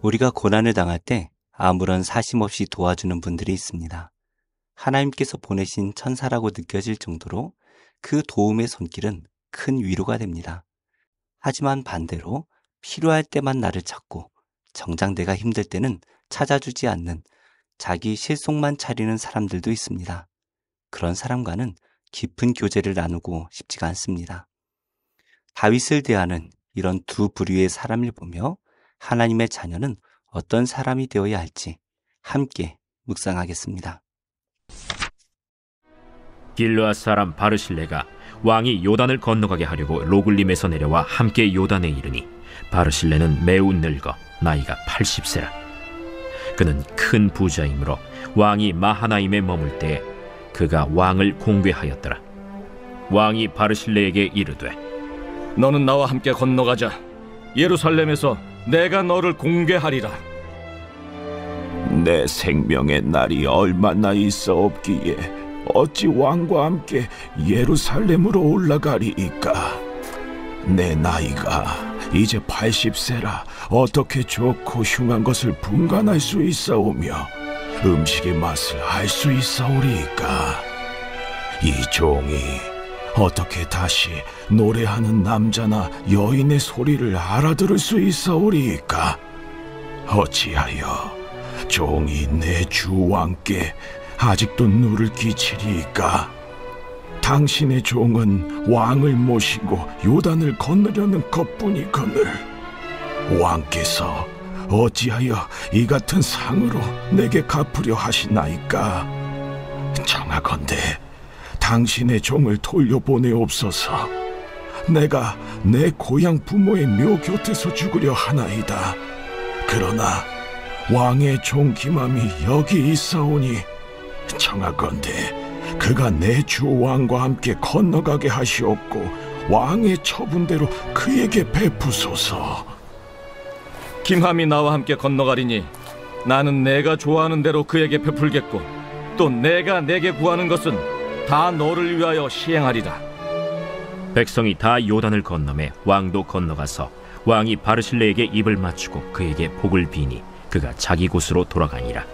우리가 고난을 당할 때 아무런 사심 없이 도와주는 분들이 있습니다. 하나님께서 보내신 천사라고 느껴질 정도로 그 도움의 손길은 큰 위로가 됩니다. 하지만 반대로 필요할 때만 나를 찾고 정작 내가 힘들 때는 찾아주지 않는 자기 실속만 차리는 사람들도 있습니다. 그런 사람과는 깊은 교제를 나누고 싶지가 않습니다. 다윗을 대하는 이런 두 부류의 사람을 보며 하나님의 자녀는 어떤 사람이 되어야 할지 함께 묵상하겠습니다. 길르앗 사람 바르실레가 왕이 요단을 건너가게 하려고 로글림에서 내려와 함께 요단에 이르니 바르실레는 매우 늙어 나이가 80세라. 그는 큰 부자이므로 왕이 마하나임에 머물 때에 그가 왕을 공궤하였더라. 왕이 바르실레에게 이르되 너는 나와 함께 건너가자. 예루살렘에서 내가 너를 공궤하리라. 내 생명의 날이 얼마나 있어없기에 어찌 왕과 함께 예루살렘으로 올라가리이까. 내 나이가 이제 80세라 어떻게 좋고 흉한 것을 분간할 수 있사오며 음식의 맛을 알 수 있사오리이까. 이 종이 어떻게 다시 노래하는 남자나 여인의 소리를 알아들을 수 있사오리이까. 어찌하여 종이 내 주 왕께 아직도 누를 끼치리이까. 당신의 종은 왕을 모시고 요단을 건너려는 것뿐이거늘 왕께서 어찌하여 이 같은 상으로 내게 갚으려 하시나이까. 청하건대 당신의 종을 돌려보내옵소서. 내가 내 고향 부모의 묘 곁에서 죽으려 하나이다. 그러나 왕의 종 기맘이 여기 있사오니 청하건대 그가 내 주 왕과 함께 건너가게 하시옵고 왕의 처분대로 그에게 베푸소서. 김함이 나와 함께 건너가리니 나는 내가 좋아하는 대로 그에게 베풀겠고 또 내가 내게 구하는 것은 다 너를 위하여 시행하리라. 백성이 다 요단을 건너매 왕도 건너가서 왕이 바르실레에게 입을 맞추고 그에게 복을 비니 그가 자기 곳으로 돌아가니라.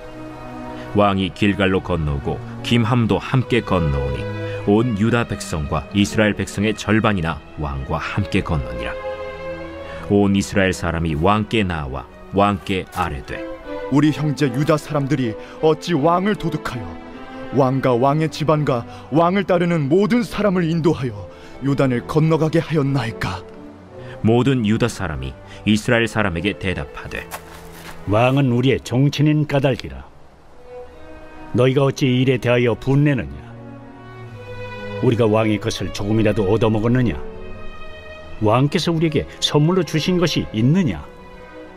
왕이 길갈로 건너오고 김함도 함께 건너오니 온 유다 백성과 이스라엘 백성의 절반이나 왕과 함께 건너니라. 온 이스라엘 사람이 왕께 나와 왕께 아뢰되 우리 형제 유다 사람들이 어찌 왕을 도둑하여 왕과 왕의 집안과 왕을 따르는 모든 사람을 인도하여 요단을 건너가게 하였나이까. 모든 유다 사람이 이스라엘 사람에게 대답하되 왕은 우리의 정친인 까닭이라. 너희가 어찌 이 일에 대하여 분내느냐? 우리가 왕의 것을 조금이라도 얻어먹었느냐? 왕께서 우리에게 선물로 주신 것이 있느냐?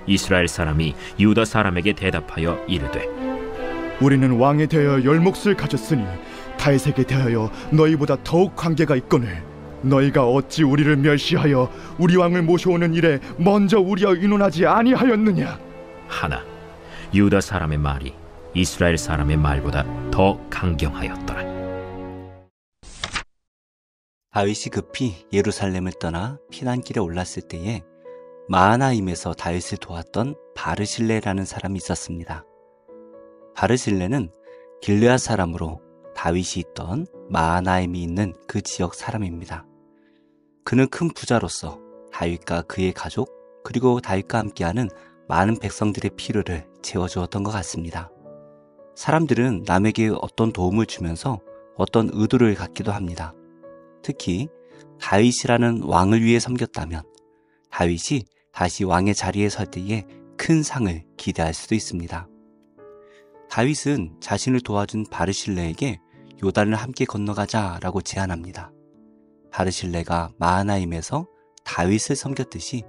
이스라엘 사람이 유다 사람에게 대답하여 이르되 우리는 왕에 대하여 열몫을 가졌으니 다윗에게 대하여 너희보다 더욱 관계가 있거늘 너희가 어찌 우리를 멸시하여 우리 왕을 모셔오는 일에 먼저 우리와 의논하지 아니하였느냐? 하나 유다 사람의 말이 이스라엘 사람의 말보다 더 강경하였더라. 다윗이 급히 예루살렘을 떠나 피난길에 올랐을 때에 마하나임에서 다윗을 도왔던 바르실레라는 사람이 있었습니다. 바르실레는 길르앗 사람으로 다윗이 있던 마하나임이 있는 그 지역 사람입니다. 그는 큰 부자로서 다윗과 그의 가족 그리고 다윗과 함께하는 많은 백성들의 필요를 채워주었던 것 같습니다. 사람들은 남에게 어떤 도움을 주면서 어떤 의도를 갖기도 합니다. 특히 다윗이라는 왕을 위해 섬겼다면 다윗이 다시 왕의 자리에 설 때에 큰 상을 기대할 수도 있습니다. 다윗은 자신을 도와준 바르실레에게 요단을 함께 건너가자라고 제안합니다. 바르실레가 마하나임에서 다윗을 섬겼듯이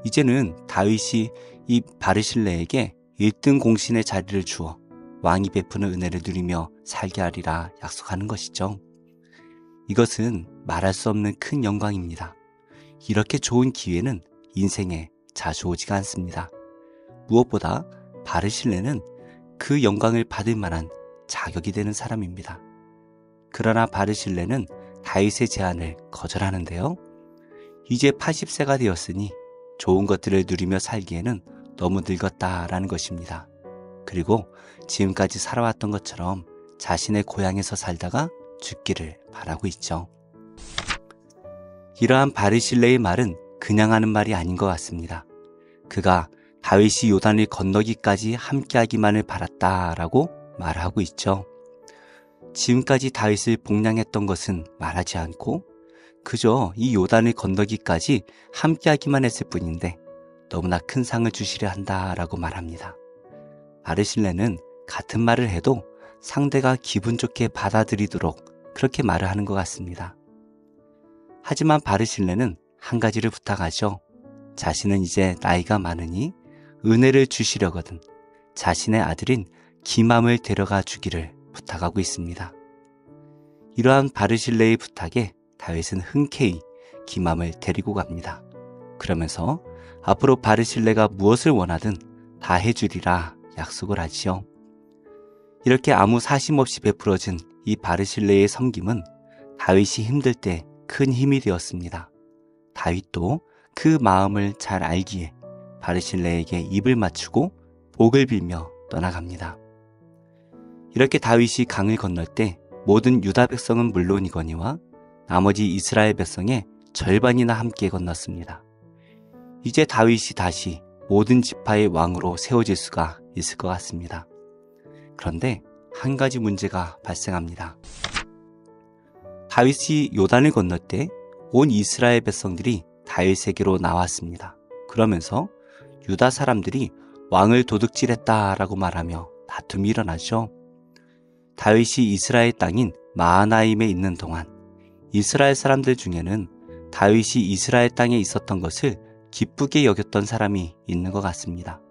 이제는 다윗이 이 바르실레에게 1등 공신의 자리를 주어 왕이 베푸는 은혜를 누리며 살게 하리라 약속하는 것이죠. 이것은 말할 수 없는 큰 영광입니다. 이렇게 좋은 기회는 인생에 자주 오지가 않습니다. 무엇보다 바르실레는 그 영광을 받을 만한 자격이 되는 사람입니다. 그러나 바르실레는 다윗의 제안을 거절하는데요. 이제 80세가 되었으니 좋은 것들을 누리며 살기에는 너무 늙었다라는 것입니다. 그리고 지금까지 살아왔던 것처럼 자신의 고향에서 살다가 죽기를 바라고 있죠. 이러한 바르실레의 말은 그냥 하는 말이 아닌 것 같습니다. 그가 다윗이 요단을 건너기까지 함께하기만을 바랐다라고 말하고 있죠. 지금까지 다윗을 복량했던 것은 말하지 않고 그저 이 요단을 건너기까지 함께하기만 했을 뿐인데 너무나 큰 상을 주시려 한다라고 말합니다. 바르실레는 같은 말을 해도 상대가 기분 좋게 받아들이도록 그렇게 말을 하는 것 같습니다. 하지만 바르실레는 한 가지를 부탁하죠. 자신은 이제 나이가 많으니 은혜를 주시려거든 자신의 아들인 기맘을 데려가 주기를 부탁하고 있습니다. 이러한 바르실레의 부탁에 다윗은 흔쾌히 기맘을 데리고 갑니다. 그러면서 앞으로 바르실레가 무엇을 원하든 다 해주리라 약속을 하지요. 이렇게 아무 사심 없이 베풀어진 이 바르실레의 섬김은 다윗이 힘들 때 큰 힘이 되었습니다. 다윗도 그 마음을 잘 알기에 바르실레에게 입을 맞추고 복을 빌며 떠나갑니다. 이렇게 다윗이 강을 건널 때 모든 유다 백성은 물론이거니와 나머지 이스라엘 백성의 절반이나 함께 건넜습니다. 이제 다윗이 다시 모든 지파의 왕으로 세워질 수가 있을 것 같습니다. 그런데 한 가지 문제가 발생합니다. 다윗이 요단을 건널 때 온 이스라엘 백성들이 다윗에게로 나왔습니다. 그러면서 유다 사람들이 왕을 도둑질했다라고 말하며 다툼이 일어나죠. 다윗이 이스라엘 땅인 마하나임에 있는 동안 이스라엘 사람들 중에는 다윗이 이스라엘 땅에 있었던 것을 기쁘게 여겼던 사람이 있는 것 같습니다.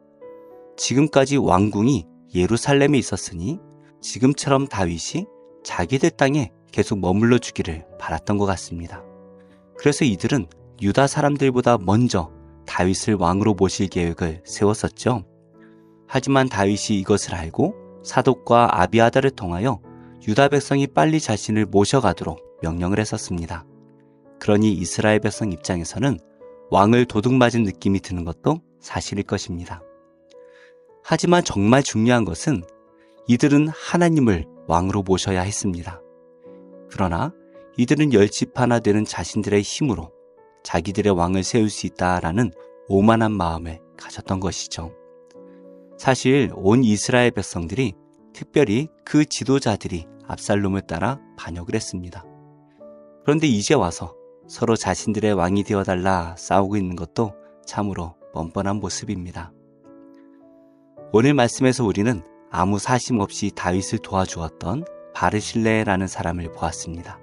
지금까지 왕궁이 예루살렘에 있었으니 지금처럼 다윗이 자기들 땅에 계속 머물러 주기를 바랐던 것 같습니다. 그래서 이들은 유다 사람들보다 먼저 다윗을 왕으로 모실 계획을 세웠었죠. 하지만 다윗이 이것을 알고 사독과 아비아달을 통하여 유다 백성이 빨리 자신을 모셔가도록 명령을 했었습니다. 그러니 이스라엘 백성 입장에서는 왕을 도둑맞은 느낌이 드는 것도 사실일 것입니다. 하지만 정말 중요한 것은 이들은 하나님을 왕으로 모셔야 했습니다. 그러나 이들은 열지파나 되는 자신들의 힘으로 자기들의 왕을 세울 수 있다라는 오만한 마음을 가졌던 것이죠. 사실 온 이스라엘 백성들이 특별히 그 지도자들이 압살롬을 따라 반역을 했습니다. 그런데 이제 와서 서로 자신들의 왕이 되어달라 싸우고 있는 것도 참으로 뻔뻔한 모습입니다. 오늘 말씀에서 우리는 아무 사심 없이 다윗을 도와주었던 바르실레라는 사람을 보았습니다.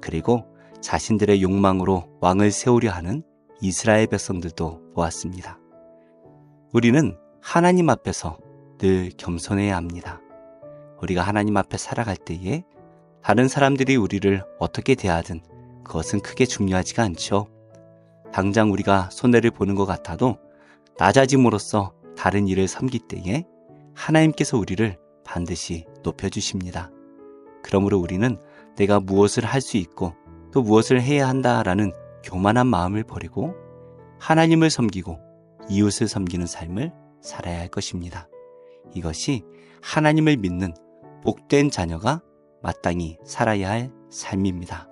그리고 자신들의 욕망으로 왕을 세우려 하는 이스라엘 백성들도 보았습니다. 우리는 하나님 앞에서 늘 겸손해야 합니다. 우리가 하나님 앞에 살아갈 때에 다른 사람들이 우리를 어떻게 대하든 그것은 크게 중요하지가 않죠. 당장 우리가 손해를 보는 것 같아도 낮아짐으로써 다른 일을 섬길 때에 하나님께서 우리를 반드시 높여주십니다. 그러므로 우리는 내가 무엇을 할 수 있고 또 무엇을 해야 한다라는 교만한 마음을 버리고 하나님을 섬기고 이웃을 섬기는 삶을 살아야 할 것입니다. 이것이 하나님을 믿는 복된 자녀가 마땅히 살아야 할 삶입니다.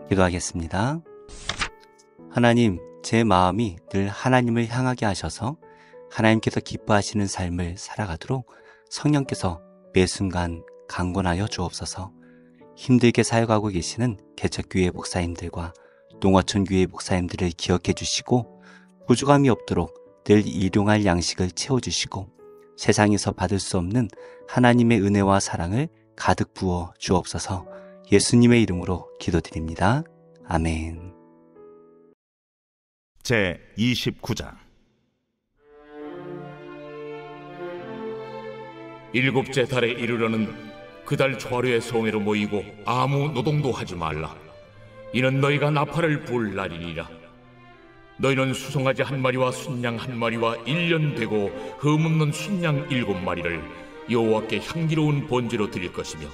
기도하겠습니다. 하나님, 제 마음이 늘 하나님을 향하게 하셔서 하나님께서 기뻐하시는 삶을 살아가도록 성령께서 매 순간 강권하여 주옵소서. 힘들게 사역하고 계시는 개척교회 목사님들과 농어촌교회 목사님들을 기억해 주시고 부족함이 없도록 늘 일용할 양식을 채워주시고 세상에서 받을 수 없는 하나님의 은혜와 사랑을 가득 부어 주옵소서. 예수님의 이름으로 기도드립니다. 아멘. 제 29장 일곱째 달에 이르러는 그 달 초하루의 성회로 모이고 아무 노동도 하지 말라. 이는 너희가 나팔을 불 날이니라. 너희는 수송아지 한 마리와 순양 한 마리와 1년 되고 흠없는 순양 7마리를 여호와께 향기로운 번제로 드릴 것이며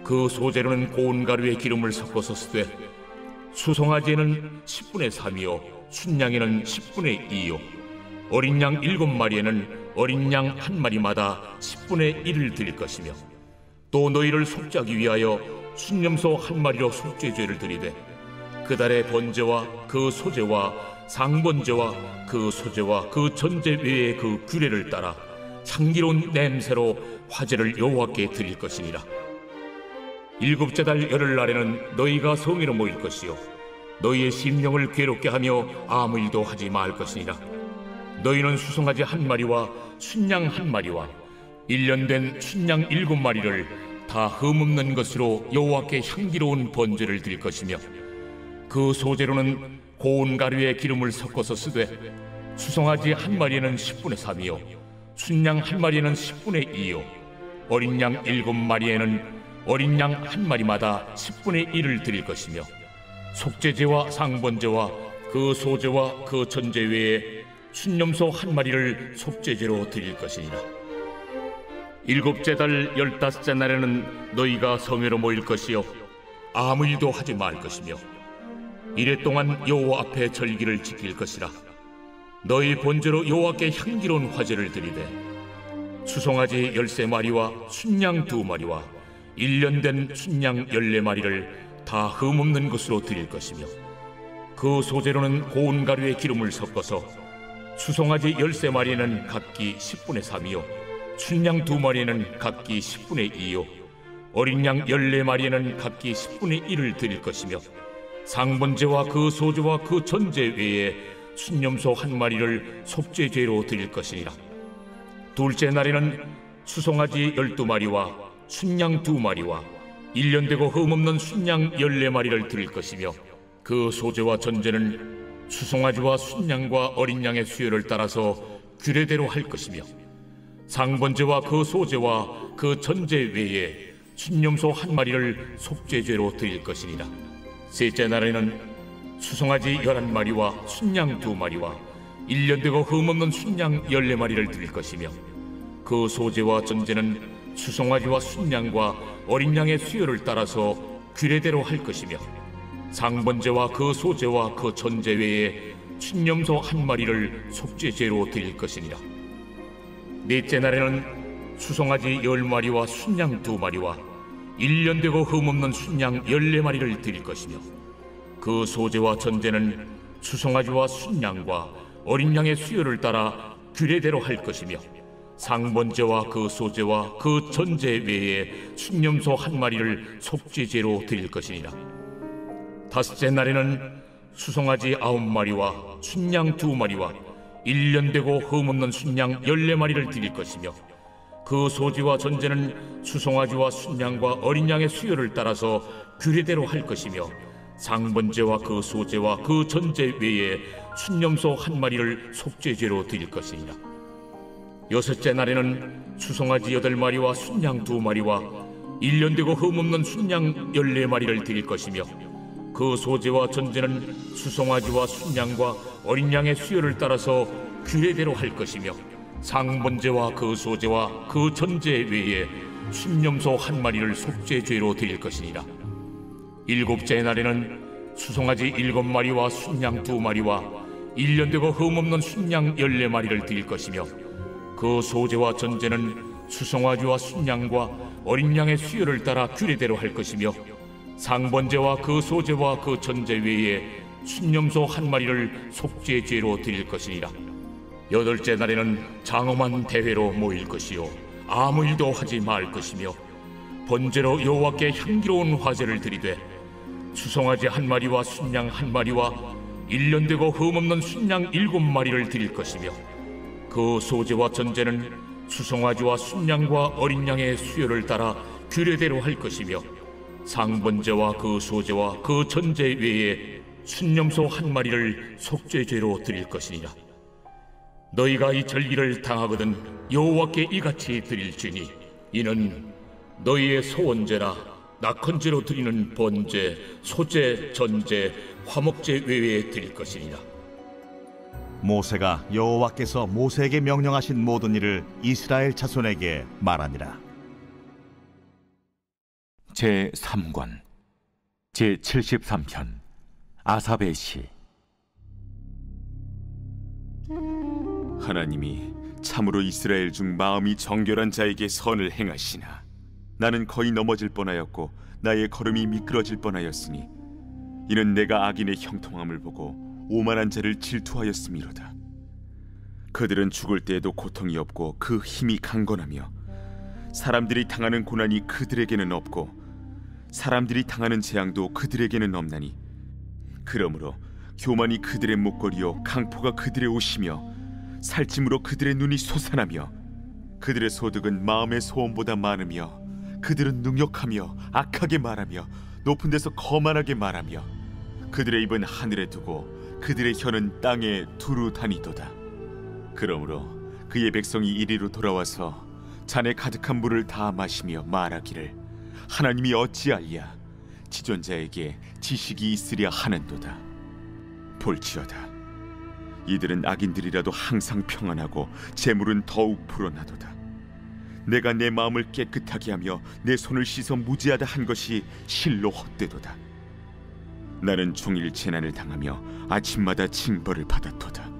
그 소재로는 고운 가루에 기름을 섞어서 쓰되 수송아지에는 10분의 3이요 순양에는 10분의 2요 어린 양 7마리에는 어린 양 1마리마다 10분의 1을 드릴 것이며, 또 너희를 속죄하기 위하여 순념소 1마리로 속죄죄를 드리되, 그 달의 번제와 그 소제와 상번제와 그 소제와 그 전제 외에 그 규례를 따라 향기로운 냄새로 화제를 여호와께 드릴 것이니라. 7째 달 열흘날에는 너희가 성회로 모일 것이요, 너희의 심령을 괴롭게 하며 아무 일도 하지 말 것이니라. 너희는 수송아지 1마리와 순양 1마리와 1년 된 순양 7마리를 다 흠없는 것으로 여호와께 향기로운 번제를 드릴 것이며, 그 소재로는 고운 가루에 기름을 섞어서 쓰되, 수송아지 1마리에는 10분의 3이요 순양 1마리에는 10분의 2요 어린 양 7마리에는 어린 양 1마리마다 10분의 1을 드릴 것이며, 속죄제와 상번제와 그 소제와 그 전제 외에 순념소 1마리를 속죄제로 드릴 것이니라. 7째 달 15째 날에는 너희가 성회로 모일 것이요, 아무 일도 하지 말 것이며, 이래 동안 여호와 앞에 절기를 지킬 것이라. 너희 번제로 여호와께 향기로운 화제를 드리되, 수송아지 13마리와 순양 2마리와 1년 된 순양 14마리를 다 흠없는 것으로 드릴 것이며, 그 소재로는 고운 가루에 기름을 섞어서 수송아지 13마리는 각기 10분의 3이요 순양 2마리는 각기 10분의 2요 어린 양 14마리에는 각기 10분의 1을 드릴 것이며, 상번제와 그 소제와 그 전제 외에 순념소 1마리를 속죄죄로 드릴 것이니라. 2째 날에는 수송아지 12마리와 순양 2마리와 1년 되고 흠없는 순양 14마리를 드릴 것이며, 그 소제와 전제는 수송아지와 순양과 어린 양의 수요를 따라서 규례대로 할 것이며, 상번제와 그 소제와 그 전제 외에 순념소 1마리를 속죄죄로 드릴 것이니라. 3째 날에는 수송아지 11마리와 순양 2마리와 1년 되고 흠없는 순양 14마리를 드릴 것이며, 그 소제와 전제는 수송아지와 순양과 어린 양의 수요를 따라서 규례대로 할 것이며, 상번제와 그 소제와 그 전제 외에 순념소 1마리를 속죄죄로 드릴 것이니라. 4째 날에는 수송아지 10마리와 순양 2마리와 1년 되고 흠없는 순양 14마리를 드릴 것이며, 그 소제와 전제는 수송아지와 순양과 어린 양의 수요를 따라 규례대로 할 것이며, 상번제와 그 소제와 그 전제 외에 순념소 1마리를 속죄죄로 드릴 것이니라. 5째 날에는 수송아지 9마리와 순양 2마리와 1년 되고 흠없는 순양 14마리를 드릴 것이며, 그 소지와 전제는 수송아지와 순양과 어린 양의 수요를 따라서 규례대로 할 것이며, 상번제와 그 소제와 그 전제 외에 순념소 1마리를 속죄죄로 드릴 것이니라. 6째 날에는 수송아지 8마리와 순양 2마리와 1년 되고 흠없는 순양 14마리를 드릴 것이며, 그 소제와 전제는 수송아지와 순양과 어린 양의 수요를 따라서 규례대로 할 것이며, 상번제와 그 소제와 그 전제 외에 순념소 1마리를 속죄죄로 드릴 것이니라. 7째 날에는 수송아지 7마리와 순양 2마리와 1년 되고 흠없는 순양 14마리를 드릴 것이며, 그 소제와 전제는 수송아지와 순양과 어린 양의 수요를 따라 규례대로 할 것이며, 상번제와 그 소제와 그 전제 외에 순념소 1마리를 속죄죄로 드릴 것이니라. 8째 날에는 장엄한 대회로 모일 것이요, 아무 일도 하지 말 것이며, 번제로 여호와께 향기로운 화제를 드리되, 수송아지 1마리와 순양 1마리와 1년 되고 흠없는 순양 7마리를 드릴 것이며, 그 소제와 전제는 수송아지와 순양과 어린 양의 수요를 따라 규례대로 할 것이며, 상번제와 그 소제와 그 전제 외에 순념소 1마리를 속죄죄로 드릴 것이니라. 너희가 이 절기를 당하거든 여호와께 이같이 드릴지니, 이는 너희의 소원제나 낙헌제로 드리는 번제, 소제, 전제, 화목제 외에 드릴 것이니라. 모세가 여호와께서 모세에게 명령하신 모든 일을 이스라엘 자손에게 말하니라. 제3권 제73편 아삽의 시. 하나님이 참으로 이스라엘 중 마음이 정결한 자에게 선을 행하시나 나는 거의 넘어질 뻔하였고 나의 걸음이 미끄러질 뻔하였으니 이는 내가 악인의 형통함을 보고 오만한 자를 질투하였음이로다. 그들은 죽을 때에도 고통이 없고 그 힘이 강건하며 사람들이 당하는 고난이 그들에게는 없고 사람들이 당하는 재앙도 그들에게는 없나니 그러므로 교만이 그들의 목걸이요 강포가 그들의 옷이며 살찜으로 그들의 눈이 솟아나며 그들의 소득은 마음의 소원보다 많으며 그들은 능욕하며 악하게 말하며 높은 데서 거만하게 말하며 그들의 입은 하늘에 두고 그들의 혀는 땅에 두루 다니도다. 그러므로 그의 백성이 이리로 돌아와서 잔에 가득한 물을 다 마시며 말하기를 하나님이 어찌하랴 지존자에게 지식이 있으랴 하는도다. 볼지어다 이들은 악인들이라도 항상 평안하고 재물은 더욱 불어나도다. 내가 내 마음을 깨끗하게 하며 내 손을 씻어 무지하다 한 것이 실로 헛되도다. 나는 종일 재난을 당하며 아침마다 징벌을 받았도다.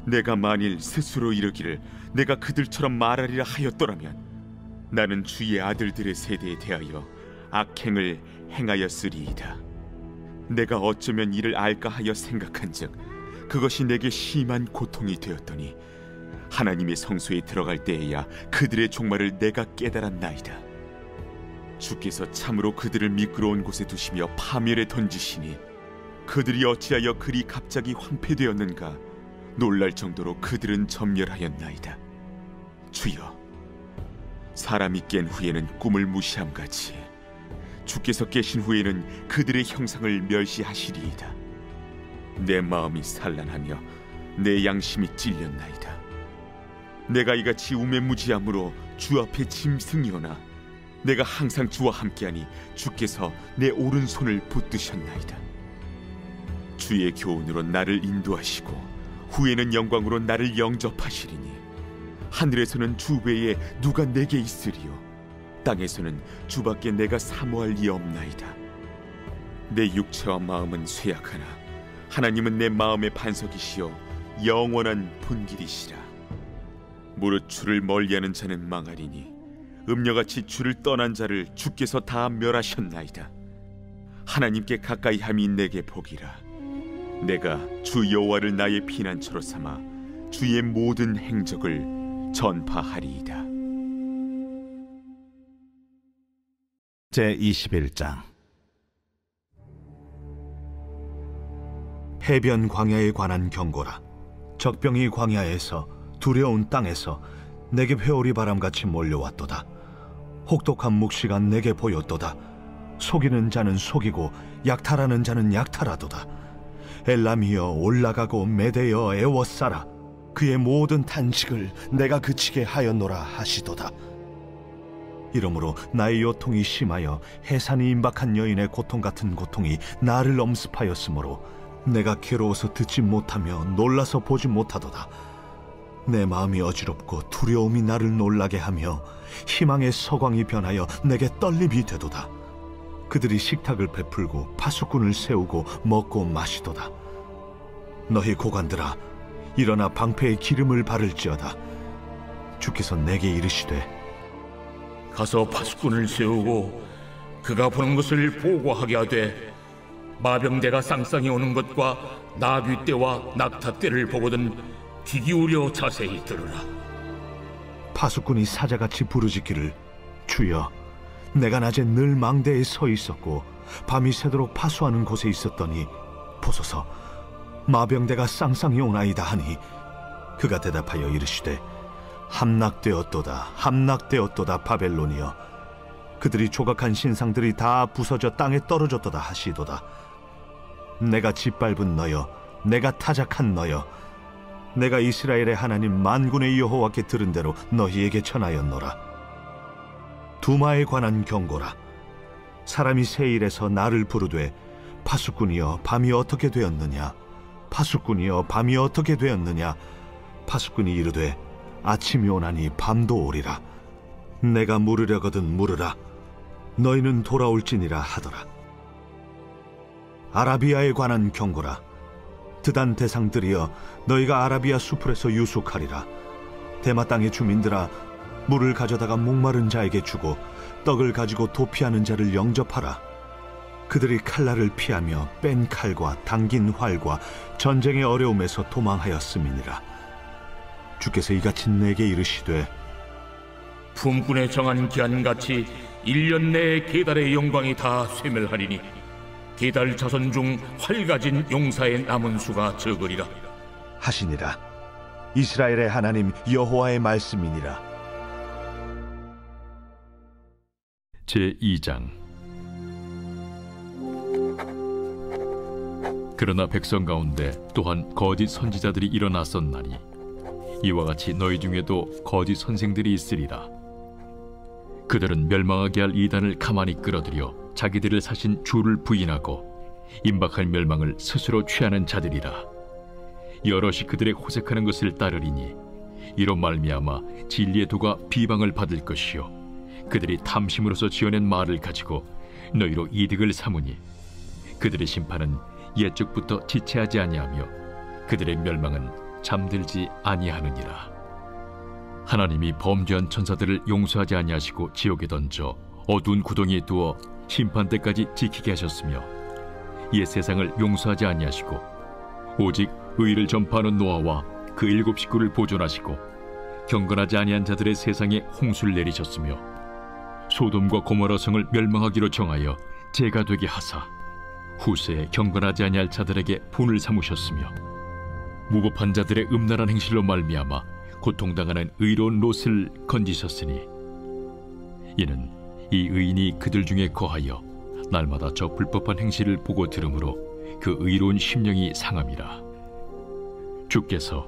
내가 만일 스스로 이르기를 내가 그들처럼 말하리라 하였더라면 나는 주의 아들들의 세대에 대하여 악행을 행하였으리이다. 내가 어쩌면 이를 알까 하여 생각한즉 그것이 내게 심한 고통이 되었더니 하나님의 성소에 들어갈 때에야 그들의 종말을 내가 깨달았나이다. 주께서 참으로 그들을 미끄러운 곳에 두시며 파멸에 던지시니 그들이 어찌하여 그리 갑자기 황폐되었는가 놀랄 정도로 그들은 점멸하였나이다. 주여, 사람이 깬 후에는 꿈을 무시함같이 주께서 깨신 후에는 그들의 형상을 멸시하시리이다. 내 마음이 산란하며 내 양심이 찔렸나이다. 내가 이같이 우매무지함으로 주 앞에 짐승이오나 내가 항상 주와 함께하니 주께서 내 오른손을 붙드셨나이다. 주의 교훈으로 나를 인도하시고 후에는 영광으로 나를 영접하시리니 하늘에서는 주 외에 누가 내게 있으리요 땅에서는 주밖에 내가 사모할 리 없나이다. 내 육체와 마음은 쇠약하나 하나님은 내 마음의 반석이시요 영원한 분길이시라. 무릇 주를 멀리하는 자는 망하리니 음녀같이 주를 떠난 자를 주께서 다 멸하셨나이다. 하나님께 가까이함이 내게 복이라. 내가 주 여호와를 나의 피난처로 삼아 주의 모든 행적을 전파하리이다. 제21장 해변 광야에 관한 경고라. 적병이 광야에서 두려운 땅에서 내게 회오리 바람같이 몰려왔도다. 혹독한 묵시가 내게 보였도다. 속이는 자는 속이고 약탈하는 자는 약탈하도다. 엘람이여 올라가고 메대여 애워싸라. 그의 모든 탄식을 내가 그치게 하였노라 하시도다. 이러므로 나의 요통이 심하여 해산이 임박한 여인의 고통 같은 고통이 나를 엄습하였으므로 내가 괴로워서 듣지 못하며 놀라서 보지 못하도다. 내 마음이 어지럽고 두려움이 나를 놀라게 하며 희망의 서광이 변하여 내게 떨림이 되도다. 그들이 식탁을 베풀고 파수꾼을 세우고 먹고 마시도다. 너희 고관들아, 일어나 방패에 기름을 바를지어다. 주께서 내게 이르시되 가서 파수꾼을 세우고 그가 보는 것을 보고하게 하되 마병대가 쌍쌍이 오는 것과 나귀떼와 낙타떼를 보거든 귀 기울여 자세히 들으라. 파수꾼이 사자같이 부르짖기를 주여, 내가 낮에 늘 망대에 서 있었고 밤이 새도록 파수하는 곳에 있었더니 보소서 마병대가 쌍쌍이 오나이다 하니 그가 대답하여 이르시되 함락되었도다 함락되었도다 바벨론이여. 그들이 조각한 신상들이 다 부서져 땅에 떨어졌도다 하시도다. 내가 짓밟은 너여, 내가 타작한 너여, 내가 이스라엘의 하나님 만군의 여호와께 들은 대로 너희에게 전하였노라. 두마에 관한 경고라. 사람이 세일에서 나를 부르되 파수꾼이여 밤이 어떻게 되었느냐, 파수꾼이여 밤이 어떻게 되었느냐. 파수꾼이 이르되 아침이 오나니 밤도 오리라. 내가 물으려거든 물으라. 너희는 돌아올지니라 하더라. 아라비아에 관한 경고라. 드단 대상들이여 너희가 아라비아 수풀에서 유숙하리라. 대마 땅의 주민들아, 물을 가져다가 목마른 자에게 주고 떡을 가지고 도피하는 자를 영접하라. 그들이 칼날을 피하며 뺀 칼과 당긴 활과 전쟁의 어려움에서 도망하였음이니라. 주께서 이같이 내게 이르시되, 품꾼의 정한 기한같이 1년 내에 게달의 영광이 다 쇠멸하리니 게달 자손 중 활 가진 용사의 남은 수가 적으리라 하시니라. 이스라엘의 하나님 여호와의 말씀이니라. 제2장. 그러나 백성 가운데 또한 거짓 선지자들이 일어났었나니 이와 같이 너희 중에도 거짓 선생들이 있으리라. 그들은 멸망하게 할 이단을 가만히 끌어들여 자기들을 사신 주를 부인하고 임박할 멸망을 스스로 취하는 자들이라. 여럿이 그들의 호색하는 것을 따르리니 이로 말미암아 진리의 도가 비방을 받을 것이요 그들이 탐심으로서 지어낸 말을 가지고 너희로 이득을 삼으니 그들의 심판은 옛적부터 지체하지 아니하며 그들의 멸망은 잠들지 아니하느니라. 하나님이 범죄한 천사들을 용서하지 아니하시고 지옥에 던져 어두운 구덩이에 두어 심판 때까지 지키게 하셨으며 옛 세상을 용서하지 아니하시고 오직 의를 전파하는 노아와 그 7 식구를 보존하시고 경건하지 아니한 자들의 세상에 홍수를 내리셨으며 소돔과 고모라 성을 멸망하기로 정하여 재가 되게 하사 후세에 경건하지 아니할 자들에게 분을 삼으셨으며 무고한 자들의 음란한 행실로 말미암아 고통당하는 의로운 롯을 건지셨으니 이는 이 의인이 그들 중에 거하여 날마다 저 불법한 행실을 보고 들으므로 그 의로운 심령이 상함이라. 주께서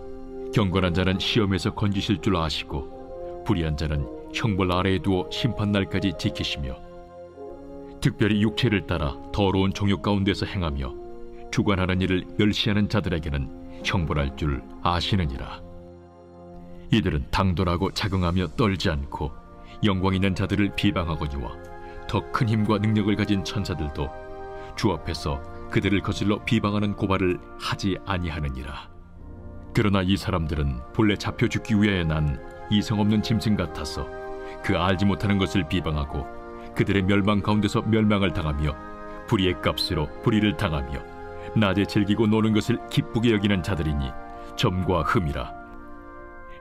경건한 자는 시험에서 건지실 줄 아시고 불의한 자는 형벌 아래에 두어 심판날까지 지키시며 특별히 육체를 따라 더러운 정욕 가운데서 행하며 주관하는 일을 멸시하는 자들에게는 형벌할 줄 아시느니라. 이들은 당돌하고 자긍하며 떨지 않고 영광 있는 자들을 비방하거니와 더 큰 힘과 능력을 가진 천사들도 주 앞에서 그들을 거슬러 비방하는 고발을 하지 아니하느니라. 그러나 이 사람들은 본래 잡혀 죽기 위하여 난 이성 없는 짐승 같아서 그 알지 못하는 것을 비방하고 그들의 멸망 가운데서 멸망을 당하며 불의의 값으로 불의를 당하며 낮에 즐기고 노는 것을 기쁘게 여기는 자들이니 점과 흠이라.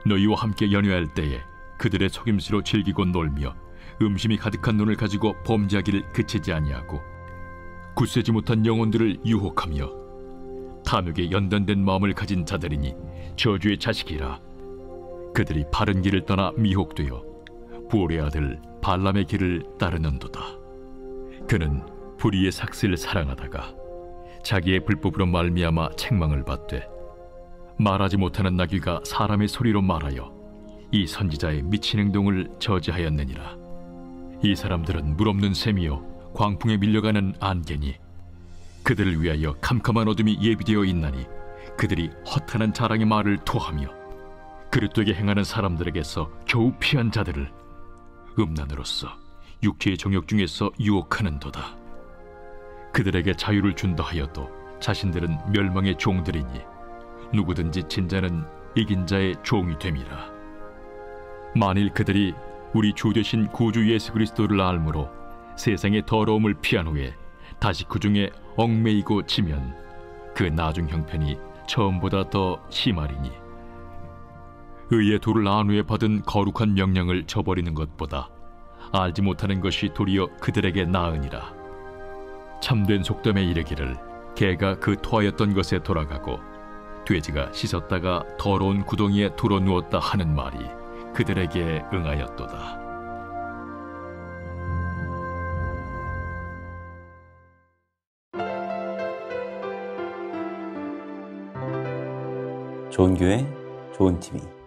너희와 함께 연회할 때에 그들의 속임수로 즐기고 놀며 음심이 가득한 눈을 가지고 범죄하기를 그치지 아니하고 굳세지 못한 영혼들을 유혹하며 탐욕에 연단된 마음을 가진 자들이니 저주의 자식이라. 그들이 바른 길을 떠나 미혹되어 부올의 아들 발람의 길을 따르는도다. 그는 불의의 삭슬을 사랑하다가 자기의 불법으로 말미암아 책망을 받되 말하지 못하는 나귀가 사람의 소리로 말하여 이 선지자의 미친 행동을 저지하였느니라. 이 사람들은 물 없는 샘이요 광풍에 밀려가는 안개니 그들을 위하여 캄캄한 어둠이 예비되어 있나니 그들이 허탄한 자랑의 말을 토하며 그릇되게 행하는 사람들에게서 겨우 피한 자들을 음란으로서 육체의 정욕 중에서 유혹하는도다. 그들에게 자유를 준다 하여도 자신들은 멸망의 종들이니 누구든지 진 자는 이긴 자의 종이 됨이라. 만일 그들이 우리 주 되신 구주 예수 그리스도를 알므로 세상의 더러움을 피한 후에 다시 그 중에 얽매이고 지면 그 나중 형편이 처음보다 더 심하리니 의의 도를 안 후에 받은 거룩한 명령을 저버리는 것보다 알지 못하는 것이 도리어 그들에게 나으니라. 참된 속담에 이르기를 개가 그 토하였던 것에 돌아가고 돼지가 씻었다가 더러운 구덩이에 돌아 누웠다 하는 말이 그들에게 응하였도다. 좋은 교회, 좋은 TV